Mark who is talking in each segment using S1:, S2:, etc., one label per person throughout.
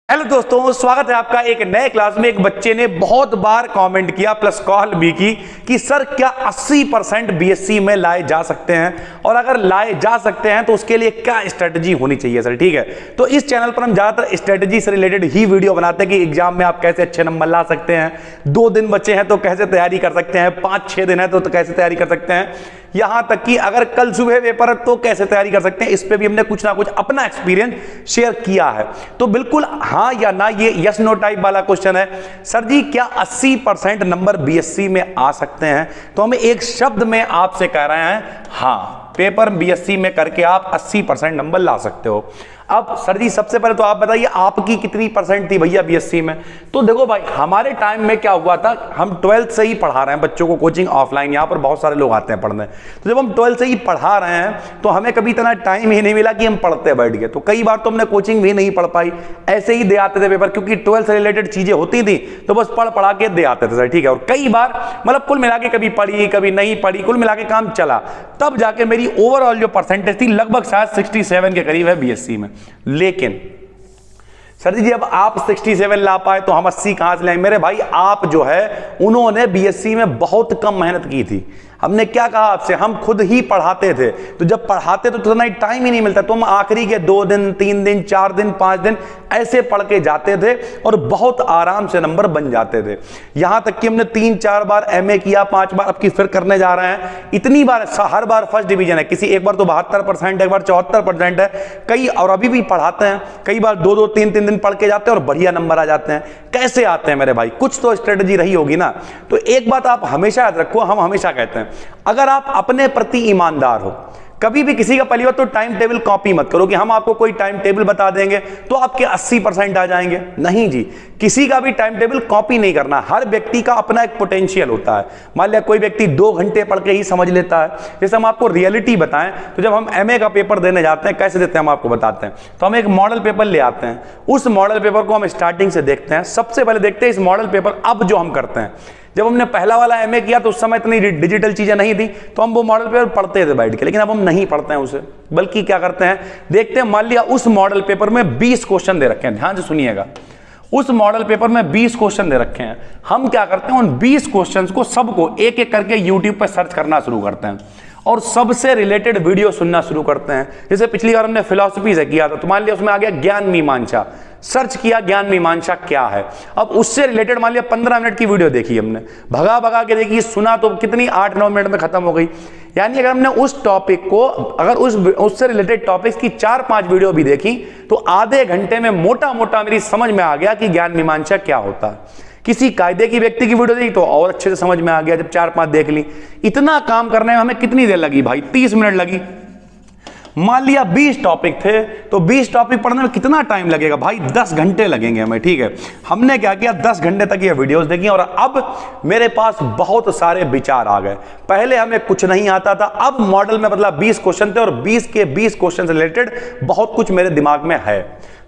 S1: Hello दोस्तों, स्वागत है आपका एक नए क्लास में। एक बच्चे ने बहुत बार कमेंट किया प्लस कॉल भी की कि सर क्या 80% बीएससी में लाए जा सकते हैं, और अगर लाए जा सकते हैं तो उसके लिए क्या स्ट्रेटजी होनी चाहिए सर। ठीक है, तो इस चैनल पर हम ज्यादातर स्ट्रेटजी से रिलेटेड ही वीडियो बनाते हैं कि एग्जाम में आप कैसे अच्छे नंबर ला सकते हैं, 2 दिन बचे हैं तो कैसे तैयारी कर सकते हैं, 5-6 दिन है तो कैसे तैयारी कर सकते हैं, यहां तक कि अगर कल सुबह पेपर है तो कैसे तैयारी कर सकते हैं। इस पे भी हमने कुछ ना कुछ अपना एक्सपीरियंस शेयर किया है। तो बिल्कुल हाँ या ना, ये यस नो टाइप वाला क्वेश्चन है। सर जी क्या 80% नंबर बीएससी में आ सकते हैं? तो हम एक शब्द में आपसे कह रहे हैं हाँ, पेपर बीएससी में करके आप 80% नंबर ला सकते हो। अब सर जी सबसे पहले तो आप बताइए आपकी कितनी परसेंट थी भैया बीएससी में? तो देखो भाई, हमारे टाइम में क्या हुआ था, हम 12th से ही पढ़ा रहे हैं बच्चों को, कोचिंग ऑफलाइन, यहाँ पर बहुत सारे लोग आते हैं पढ़ने। तो जब हम 12th से ही पढ़ा रहे हैं तो हमें कभी इतना टाइम ही नहीं मिला कि हम पढ़ते बैठ गए। तो कई बार तो हमने कोचिंग भी नहीं पढ़ पाई, ऐसे ही दे आते थे पेपर, क्योंकि 12th से रिलेटेड चीजें होती थी तो बस पढ़ा के दे आते थे सर। ठीक है, और कई बार मतलब कुल मिला के कभी पढ़ी कभी नहीं पढ़ी, कुल मिला के काम चला, तब जाके मेरी ओवरऑल जो परसेंटेज थी लगभग शायद 67 के करीब है बीएससी में। लेकिन सर जी अब आप 67 ला पाए तो हम 80 कहां से लाएंगे? मेरे भाई आप जो है उन्होंने बीएससी में बहुत कम मेहनत की थी। हमने क्या कहा आपसे, हम खुद ही पढ़ाते थे, तो जब पढ़ाते तो उतना टाइम ही नहीं मिलता, तो हम आखिरी के 2 दिन 3 दिन 4 दिन 5 दिन ऐसे पढ़ के जाते थे और बहुत आराम से नंबर बन जाते थे। यहां तक कि हमने 3-4 बार एमए किया, 5 बार, अब की फिर करने जा रहे हैं। इतनी बार, हर बार फर्स्ट डिवीजन है, किसी एक बार तो 72%, एक बार 74% है, कई और अभी भी पढ़ाते हैं, कई बार 2-2 3-3 दिन पढ़ के जाते हैं और बढ़िया नंबर आ जाते हैं। कैसे आते हैं मेरे भाई? कुछ तो स्ट्रेटजी रही होगी ना। तो एक बात आप हमेशा याद रखो, हम हमेशा कहते हैं अगर आप अपने प्रति ईमानदार हो, कभी भी किसी का पहली बात तो टाइम टेबल कॉपी मत करो कि हम आपको कोई टाइम टेबल बता देंगे तो आपके 80% आ जाएंगे। नहीं जी, किसी का भी टाइम टेबल कॉपी नहीं करना। हर व्यक्ति का अपना एक पोटेंशियल होता है। मान लिया कोई व्यक्ति 2 घंटे पढ़ के ही समझ लेता है। जैसे हम आपको रियलिटी बताएं तो जब हम एमए का पेपर देने जाते हैं, कैसे देते हैं हम आपको बताते हैं। तो हम एक मॉडल पेपर ले आते हैं, उस मॉडल पेपर को हम स्टार्टिंग से देखते हैं। सबसे पहले देखते हैं इस मॉडल पेपर, अब जो हम करते हैं, जब हमने पहला वाला एमए किया तो उस समय इतनी डिजिटल चीजें नहीं थी, तो हम वो मॉडल पेपर पढ़ते थे बैठ के, लेकिन अब हम नहीं पढ़ते हैं उसे, बल्कि क्या करते हैं, देखते हैं। मान लिया उस मॉडल पेपर में 20 क्वेश्चन दे रखे हैं, ध्यान से सुनिएगा, उस मॉडल पेपर में 20 क्वेश्चन दे रखे हैं। हम क्या करते हैं, उन 20 क्वेश्चंस को सबको एक एक करके यूट्यूब पर सर्च करना शुरू करते हैं और सबसे रिलेटेड वीडियो सुनना शुरू करते हैं। जैसे पिछली बार हमने फिलॉसफी से किया था, तो मान लिया उसमें आ गया ज्ञान मीमांसा, सर्च किया ज्ञान मीमांसा क्या है। अब उससे रिलेटेड मान लिया 15 मिनट की वीडियो देखी हमने, भगा के देखी, सुना तो कितनी 8-9 मिनट में खत्म हो गई। यानी अगर हमने उस टॉपिक को, अगर उससे रिलेटेड टॉपिक्स की 4-5 वीडियो भी देखी तो आधे घंटे में मोटा मोटा मेरी समझ में आ गया कि ज्ञान मीमांसा क्या होता है। किसी कायदे की व्यक्ति की वीडियो देखी तो और अच्छे से समझ में आ गया, जब 4-5 देख ली। इतना काम करने में हमें कितनी देर लगी भाई? 30 मिनट लगी। मान लिया 20 टॉपिक थे तो 20 टॉपिक पढ़ने में कितना टाइम लगेगा भाई? 10 घंटे लगेंगे हमें। ठीक है, हमने क्या किया, 10 घंटे तक ये वीडियोस देखी और अब मेरे पास बहुत सारे विचार आ गए। पहले हमें कुछ नहीं आता था, अब मॉडल में बदला, 20 क्वेश्चन थे और 20 के 20 क्वेश्चन से रिलेटेड बहुत कुछ मेरे दिमाग में है।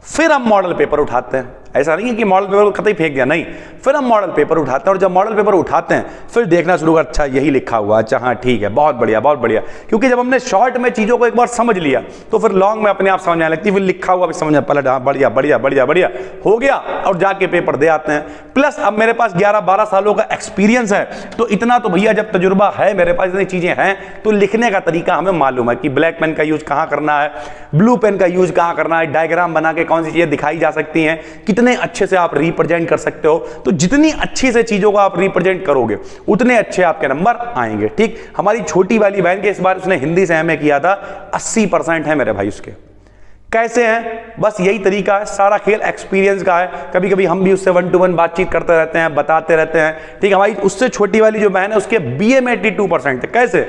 S1: फिर हम मॉडल पेपर उठाते हैं, ऐसा नहीं है कि मॉडल पेपर को खत्म ही फेंक दिया, नहीं, फिर हम मॉडल पेपर उठाते हैं और जब मॉडल पेपर उठाते हैं फिर देखना शुरू कर, अच्छा यही लिखा हुआ, अच्छा हाँ ठीक है, बहुत बढ़िया बहुत बढ़िया। क्योंकि जब हमने शॉर्ट में चीजों को एक बार समझ लिया तो फिर लॉन्ग में अपने आप समझ आने लगती, फिर लिखा हुआ भी समझ में पलट, हाँ बढ़िया बढ़िया बढ़िया बढ़िया हो गया, और जाके पेपर दे आते हैं। प्लस अब मेरे पास 11-12 सालों का एक्सपीरियंस है, तो इतना तो भैया जब तजुर्बा है मेरे पास, इतनी चीजें हैं, तो लिखने का तरीका हमें मालूम है कि ब्लैक पेन का यूज कहाँ करना है, ब्लू पेन का यूज कहाँ करना है, डायग्राम बना के कौन सी चीजें दिखाई जा सकती हैं, कितने अच्छे से आप रिप्रेजेंट कर सकते हो। तो जितनी अच्छी से चीजों को आप रिप्रेजेंट करोगे उतने अच्छे आपके नंबर आएंगे। ठीक, हमारी छोटी वाली बहन के इस बार उसने हिंदी से एमए किया था, 80% है मेरे भाई उसके। कैसे हैं? बस यही तरीका है, सारा खेल एक्सपीरियंस का है। कभी कभी हम भी उससे 1-to-1 बातचीत करते रहते हैं, बताते रहते हैं। ठीक, हमारी उससे छोटी वाली जो बहन है उसके बीए में 82% है। कैसे?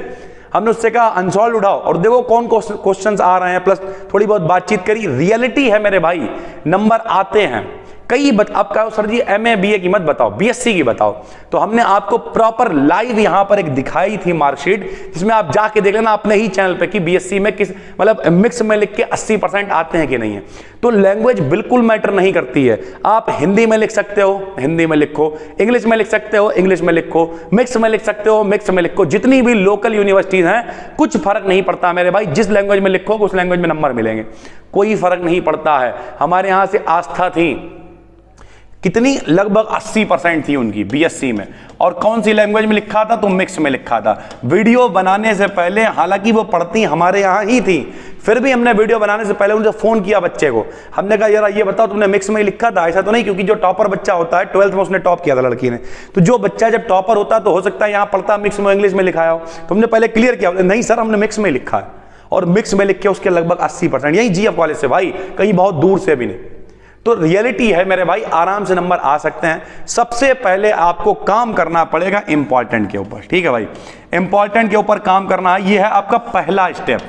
S1: हमने उससे कहा अनसॉल्व उठाओ और देखो कौन क्वेश्चंस आ रहे हैं, प्लस थोड़ी बहुत बातचीत करी। रियलिटी है मेरे भाई, नंबर आते हैं। कई आप कहो सर जी एमए बीए की मत बताओ, बीएससी की बताओ, तो हमने आपको प्रॉपर लाइव यहां पर एक दिखाई थी मार्कशीट, जिसमें आप जाके देख लेना अपने ही चैनल पे कि बीएससी में किस मतलब मिक्स में लिख के 80% आते हैं कि नहीं है। तो लैंग्वेज बिल्कुल मैटर नहीं करती है। आप हिंदी में लिख सकते हो, हिंदी में लिखो, इंग्लिश में लिख सकते हो, इंग्लिश में लिखो, मिक्स में लिख सकते हो, मिक्स में लिखो। जितनी भी लोकल यूनिवर्सिटीज हैं कुछ फर्क नहीं पड़ता मेरे भाई, जिस लैंग्वेज में लिखो उस लैंग्वेज में नंबर मिलेंगे, कोई फर्क नहीं पड़ता है। हमारे यहां से आस्था थी कितनी, लगभग 80% थी उनकी बीएससी में। और कौन सी लैंग्वेज में लिखा था? तो मिक्स में लिखा था। वीडियो बनाने से पहले, हालांकि वो पढ़ती हमारे यहाँ ही थी, फिर भी हमने वीडियो बनाने से पहले उनसे फोन किया बच्चे को। हमने कहा यार ये बताओ तुमने मिक्स में लिखा था? ऐसा तो नहीं, क्योंकि जो टॉपर बच्चा होता है, 12th में उसने टॉप किया था लड़की ने, तो जो बच्चा जब टॉपर होता है तो हो सकता है यहाँ पढ़ता मिक्स में इंग्लिश में लिखाया हो। तो हमने पहले क्लियर किया, नहीं सर हमने मिक्स में लिखा है, और मिक्स में लिख के उसके लगभग 80% यही जीएफ कॉलेज से भाई, कहीं बहुत दूर से भी नहीं। तो रियलिटी है मेरे भाई, आराम से नंबर आ सकते हैं। सबसे पहले आपको काम करना पड़ेगा इंपॉर्टेंट के ऊपर, ठीक है भाई, इंपॉर्टेंट के ऊपर काम करना है, ये है आपका पहला स्टेप।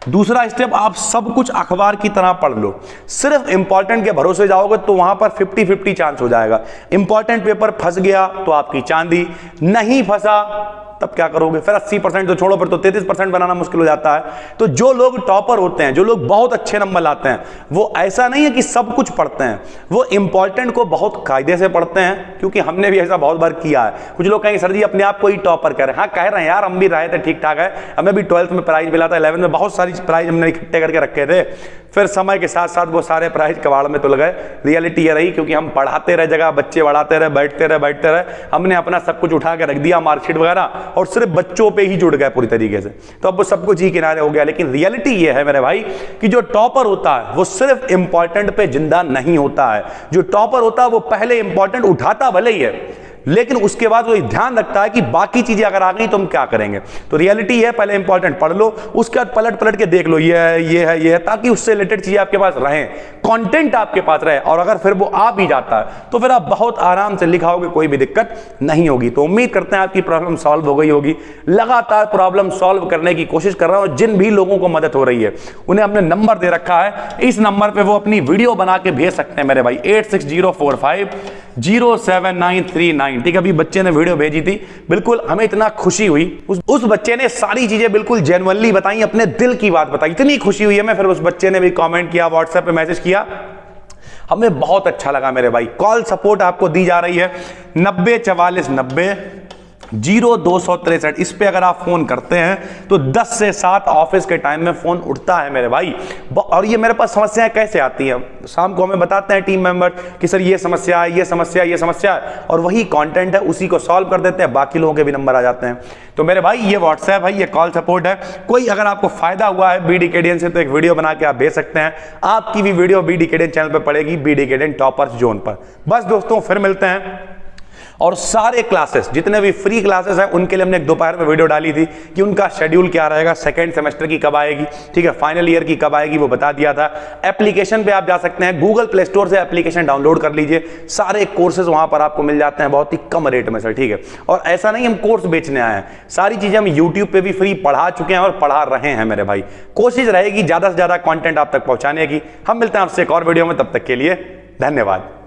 S1: दूसरा स्टेप, आप सब कुछ अखबार की तरह पढ़ लो। सिर्फ इंपॉर्टेंट के भरोसे जाओगे तो वहां पर 50-50 चांस हो जाएगा। इंपॉर्टेंट पेपर फंस गया तो आपकी चांदी, नहीं फंसा तब क्या करोगे? फिर 80% तो छोड़ो, फिर तो 33% बनाना मुश्किल हो जाता है। तो जो लोग टॉपर होते हैं, जो लोग बहुत अच्छे नंबर लाते हैं, वो ऐसा नहीं है कि सब कुछ पढ़ते हैं, वो इंपॉर्टेंट को बहुत कायदे से पढ़ते हैं, क्योंकि हमने भी ऐसा बहुत बार किया है। कुछ लोग कहेंगे सर जी अपने आप को ही टॉपर कह रहे हैं। हाँ कह रहे हैं यार, हम भी रहे थे, ठीक ठाक है, हमें भी 12th में प्राइज मिला था, 11th में बहुत सारी प्राइज हमने इकट्ठे करके रखे थे, फिर समय के साथ साथ वो सारे प्राइज कबाड़ में तुल गए। रियलिटी ये रही, क्योंकि हम पढ़ाते रहे, जगह बच्चे बढ़ाते रहे, बैठते रहे, हमने अपना सब कुछ उठा के रख दिया, मार्कशीट वगैरह, और सिर्फ बच्चों पे ही जुड़ गए पूरी तरीके से, तो अब वो सब कुछ ही किनारे हो गया। लेकिन रियलिटी ये है मेरे भाई कि जो टॉपर होता है वो सिर्फ इंपॉर्टेंट पे जिंदा नहीं होता है। जो टॉपर होता है वो पहले इंपॉर्टेंट उठाता भले ही है, लेकिन उसके बाद वो ध्यान रखता है कि बाकी चीजें अगर आ गई तो हम क्या करेंगे। तो रियलिटी है, पहले इंपॉर्टेंट पढ़ लो, उसके बाद पलट पलट के देख लो ये है, ये है, ये है, ताकि उससे रिलेटेड चीजें आपके पास रहें, कंटेंट आपके पास रहे। और अगर फिर वो आ भी जाता है तो फिर आप बहुत आराम से लिखाओगे, कोई भी दिक्कत नहीं होगी। तो उम्मीद करते हैं आपकी प्रॉब्लम सॉल्व हो गई होगी। लगातार प्रॉब्लम सॉल्व करने की कोशिश कर रहा हूं। जिन भी लोगों को मदद हो रही है उन्हें हमने नंबर दे रखा है, इस नंबर पे वो अपनी वीडियो बना के भेज सकते हैं मेरे भाई, 8604507939। ठीक है, अभी बच्चे ने वीडियो भेजी थी, बिल्कुल हमें इतना खुशी हुई। उस बच्चे ने सारी चीजें बिल्कुल जेन्युइनली बताई, अपने दिल की बात बताई, इतनी खुशी हुई है। मैं फिर उस बच्चे ने भी कमेंट किया, व्हाट्सएप पे मैसेज किया, हमें बहुत अच्छा लगा मेरे भाई। कॉल सपोर्ट आपको दी जा रही है 9044900263। इस पे अगर आप फोन करते हैं तो 10 से 7 ऑफिस के टाइम में फोन उठता है मेरे भाई। और ये मेरे पास समस्याएं कैसे आती हैं, शाम को हमें बताते हैं टीम मेंबर कि सर ये समस्या है, ये समस्या, ये समस्या है, और वही कंटेंट है, उसी को सॉल्व कर देते हैं, बाकी लोगों के भी नंबर आ जाते हैं। तो मेरे भाई ये व्हाट्सएप है, ये कॉल सपोर्ट है। कोई अगर आपको फायदा हुआ है बीडी केडियन से तो एक वीडियो बना के आप भेज सकते हैं। आपकी भी वीडियो बीडी केडियन चैनल पर पड़ेगी, बीडी केडियन टॉपर्स जोन पर। बस दोस्तों फिर मिलते हैं। और सारे क्लासेस, जितने भी फ्री क्लासेस हैं, उनके लिए हमने एक दोपहर में वीडियो डाली थी कि उनका शेड्यूल क्या रहेगा, सेकंड सेमेस्टर की कब आएगी, ठीक है, फाइनल ईयर की कब आएगी, वो बता दिया था। एप्लीकेशन पे आप जा सकते हैं, गूगल प्ले स्टोर से एप्लीकेशन डाउनलोड कर लीजिए, सारे कोर्सेज वहां पर आपको मिल जाते हैं बहुत ही कम रेट में सर, ठीक है। और ऐसा नहीं हम कोर्स बेचने आए हैं, सारी चीजें हम यूट्यूब पे भी फ्री पढ़ा चुके हैं और पढ़ा रहे हैं मेरे भाई। कोशिश रहेगी ज्यादा से ज्यादा कंटेंट आप तक पहुंचाने की। हम मिलते हैं आपसे एक और वीडियो में, तब तक के लिए धन्यवाद।